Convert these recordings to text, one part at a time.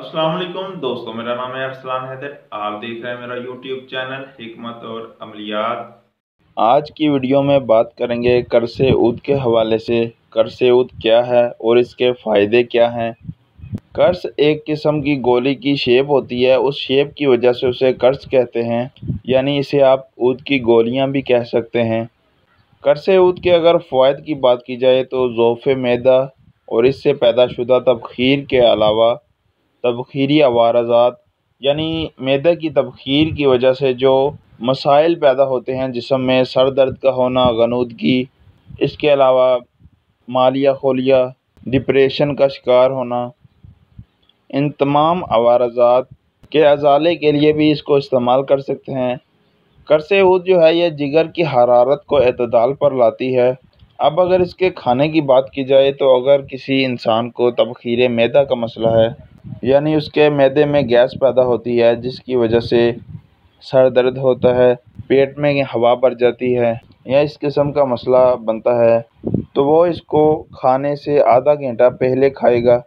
अस्सलाम वालेकुम दोस्तों, मेरा नाम है अरसलान हैदर। आप देख रहे हैं मेरा यूट्यूब चैनल हिकमत और अमलियात। आज की वीडियो में बात करेंगे कर्ज़ ऊद के हवाले से। कर्ज़ ऊद क्या है और इसके फ़ायदे क्या हैं। कर्ज़ एक किस्म की गोली की शेप होती है, उस शेप की वजह से उसे कर्ज़ कहते हैं, यानी इसे आप ऊद की गोलियां भी कह सकते हैं। कर्ज़ ऊद के अगर फ़वाइद की बात की जाए तो ज़ोफ़े मैदा और इससे पैदाशुदा तबख़ीर के अलावा तबख़ीरी अवारज़ात यानी मैदे की तबख़ीर की वजह से जो मसाइल पैदा होते हैं जिस्म में, सर दर्द का होना, ग़नूदगी, इसके अलावा मालिया खोलिया, डिप्रेशन का शिकार होना, इन तमाम अवारज़ात के अज़ाले के लिए भी इसको इस्तेमाल कर सकते हैं। कर्ज़ ऊद जो है यह जिगर की हरारत को एतदाल पर लाती है। अब अगर इसके खाने की बात की जाए तो अगर किसी इंसान को तबख़ीर मैदा का मसला है, यानी उसके मैदे में गैस पैदा होती है जिसकी वजह से सर दर्द होता है, पेट में हवा भर जाती है या इस किस्म का मसला बनता है, तो वो इसको खाने से आधा घंटा पहले खाएगा।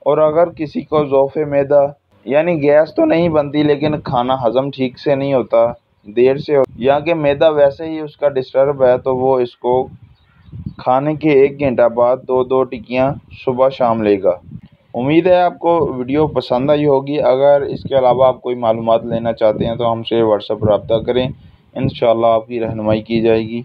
और अगर किसी को ज़ोफ़े मैदा यानी गैस तो नहीं बनती लेकिन खाना हज़म ठीक से नहीं होता, देर से या कि मैदा वैसे ही उसका डिस्टर्ब है, तो वो इसको खाने के 1 घंटा बाद 2-2 टिक्कियाँ सुबह शाम लेगा। उम्मीद है आपको वीडियो पसंद आई होगी। अगर इसके अलावा आप कोई मालूमात लेना चाहते हैं तो हमसे व्हाट्सएप रब्ता करें, इंशाअल्लाह आपकी रहनुमाई की जाएगी।